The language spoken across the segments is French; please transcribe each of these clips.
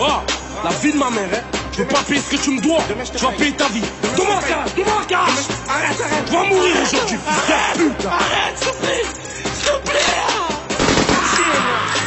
Oh, la vie de ma mère, hein. Je vais pas payer ce que tu me dois. Tu vas payer ta vie. Donne-moi la cage. Arrête. Tu vas mourir aujourd'hui, fils de pute. Arrête, s'il te plaît. S'il te plaît.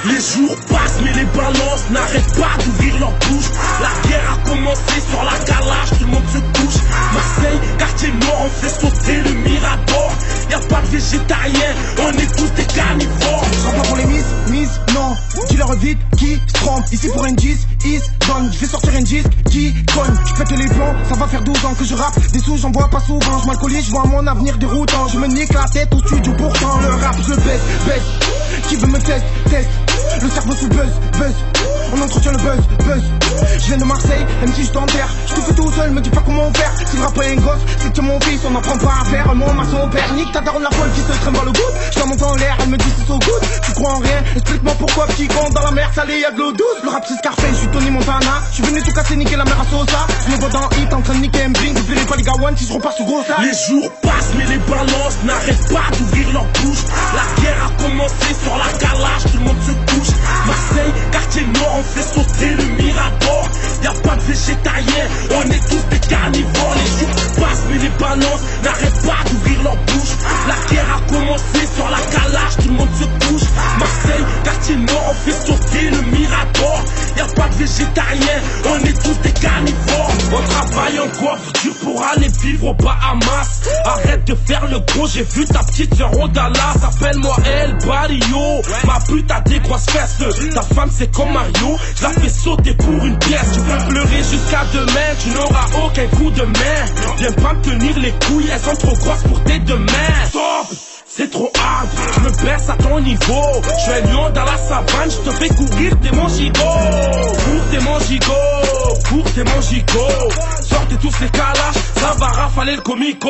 Les jours passent mais les balances n'arrêtent pas d'ouvrir leur bouche. La guerre a commencé sur la calage, tout le monde se couche. Marseille, quartier nord, on fait sauter le Mirador. Y'a pas de végétarien, on est tous des carnivores. Je serai pas pour les miss, non. Dis-leur vite qui se trompe. Ici pour un 10, is done. Je vais sortir un disque qui cogne. Je pète les plombs, ça va faire 12 ans que je rappe. Des sous j'en vois pas souvent, je m'alcoolise, je vois mon avenir déroutant. Je me nique la tête au studio pourtant le rap je baisse. Qui veut me test. Le cerveau sous buzz. On entretient le buzz. Je viens de Marseille, même si je t'enterre. Je tout fais tout seul, me dis pas comment faire. Si le rap est un gosse, c'est que mon fils, on n'apprend pas à faire. Mon maçon au père, nique ta daronne la folle qui se traîne dans le goutte. Je la monte en l'air, elle me dit c'est so good. Tu crois en rien, explique-moi pourquoi petit con dans la mer salée y'a de l'eau douce. Le rap c'est Scarface, je suis Tony Montana. Je suis venu tout casser, niquer la mer à Sosa. Je me vois dans Hit en train de niquer un bring. Vous verrez pas les gars one si je repars sur gros ça. Les jours passent mais les balances n'arrêtent pas d'ouvrir leur bouche. La guerre a commencé sur la calage, tout le monde se couche. Marseille, quartier nord, on fait sauter le Mirador. Y'a pas de végétarien, on est tous des carnivores. Les jours passent mais les balances n'arrêtent pas d'ouvrir leur bouche. La guerre a commencé sur la calage, tout le monde se couche. Marseille, quartier nord, on fait sauter le Mirador. Y'a pas de végétarien, on est tous des carnivores. On travaille encore dur pour aller vivre aux Bahamas. Arrête de faire le gros, j'ai vu ta petite sœur au Dallas. Appelle-moi El Barrio, ma pute a des grosses fesses. Ta femme c'est comme Mario, je la fais sauter pour une pièce. Tu peux pleurer jusqu'à demain, tu n'auras aucun coup de main. Viens pas me tenir les couilles, elles sont trop grosses pour tes deux mains. Stop! C'est trop hard, je me baisse à ton niveau. Je suis un lion dans la savane, je te fais courir, t'es mon gigot. Cours, t'es mon gigot. Sortez tous les calages, ça va rafaler le comico.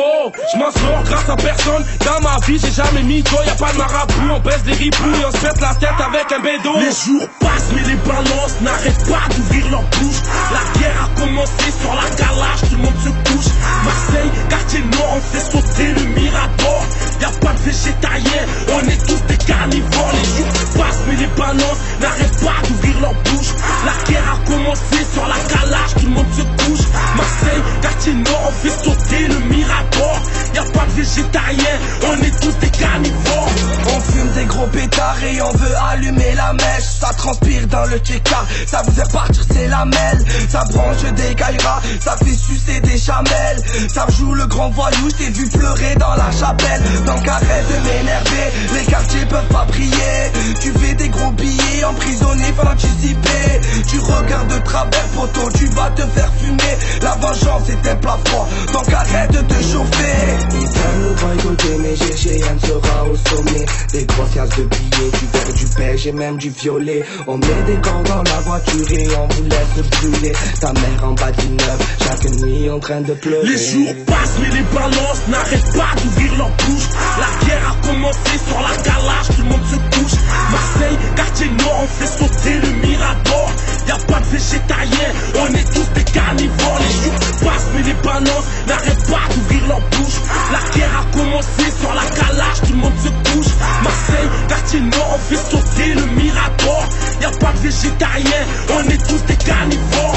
Je m'en sors grâce à personne, dans ma vie j'ai jamais mis toi. Y'a pas de marabout, on baisse des ripouilles, on se pète la tête avec un bédo. Les jours passent mais les balances n'arrêtent pas d'ouvrir leur bouche. La guerre a commencé sur la calage, tout le monde se couche. Marseille, quartier nord, on fait sauter le Mirador. Y'a pas de végétarien, on est tous des carnivores. Les jours passent mais les balances n'arrêtent pas d'ouvrir leur bouche. La guerre a commencé sur la calage, tout le monde se couche. Marseille, quartier nord, on fait sauter le Mirador. Y'a pas de végétarien, on est tous des carnivores. On fume des gros pétards et on veut allumer la mèche. Ça transpire dans le check-up, ça vous fait partir c'est la mêle. Ça branche des gailleras, ça fait sucer des chamelles. Ça joue le grand voyou, je t'ai vu pleurer dans la chapelle. Donc arrête de m'énerver, les quartiers peuvent pas briller. Tu fais des gros billets, emprisonné, faut l'anticiper. Tu regardes de travers poteau, tu vas te faire fumer. La vengeance est un plat froid, donc arrête de te chauffer. Ils veulent nous boycotter mais GGN sera au sommet. Des grossières de billets, du vert, du beige et même du violet. On met des gants dans la voiture et on vous laisse brûler. Ta mère en bas d'immeuble, chaque nuit en train de pleurer. Les jours passent mais les balances n'arrêtent pas d'ouvrir leur bouche. La guerre a commencé sur la calage, tout le monde se couche. Marseille, quartier nord, on fait sauter le Mirador. Y'a pas de végétarien, on est tous des carnivores. Les jours passent mais les balances n'arrêtent pas d'ouvrir leur bouche. La guerre a commencé sur la calage, tout le monde se couche. Marseille, quartier nord, on fait sauter le Mirador. Y'a pas de végétarien, on est tous des carnivores.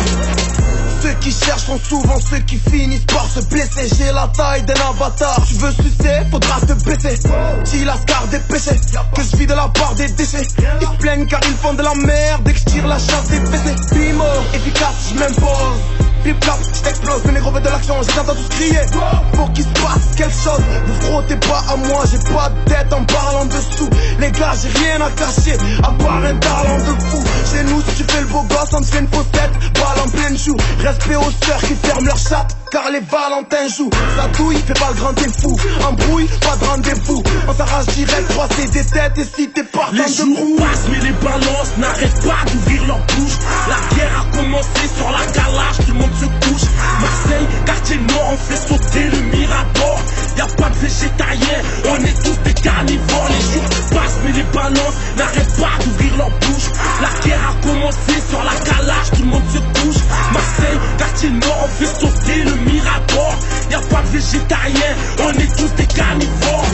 Ceux qui cherchent sont souvent ceux qui finissent par se blesser. J'ai la taille d'un avatar. Tu veux sucer, faudra te baisser. Si l'ascar des péchés, que je vis de la part des déchets. Ils se plaignent car ils font de la merde dès que je tire la chasse des fessées. Bimo, efficace, je m'impose. Flip clap, j'explose, mais les gros de l'action, j'entends tous crier. Pour qu'il se passe quelque chose, vous frottez pas à moi, j'ai pas de tête en parlant dessous. Les gars, j'ai rien à cacher, à part un talent de fou. Chez nous, si tu fais le beau gosse, on te fait une fausse tête, balle en pleine joue. Respect aux sœurs qui ferment leur chatte, car les Valentins jouent. Ça douille, fais pas le grand t'es fou. Embrouille, pas de rendez-vous. On s'arrache direct, croiser des têtes, et si t'es partant de jours coup. Passent mais les balances n'arrêtent pas d'ouvrir leur bouche. La guerre a commencé sur la calage, tout le monde se couche. Marseille, quartier nord, on fait sauter le Mirador. Y'a pas de végétarien, on est tous des carnivores. Les jours passent mais les balances n'arrêtent pas d'ouvrir leur bouche. La guerre a commencé sur la calage, tout le monde se couche. Marseille, quartier nord, on fait sauter le Mirador. Y'a pas de végétarien, on est tous des carnivores.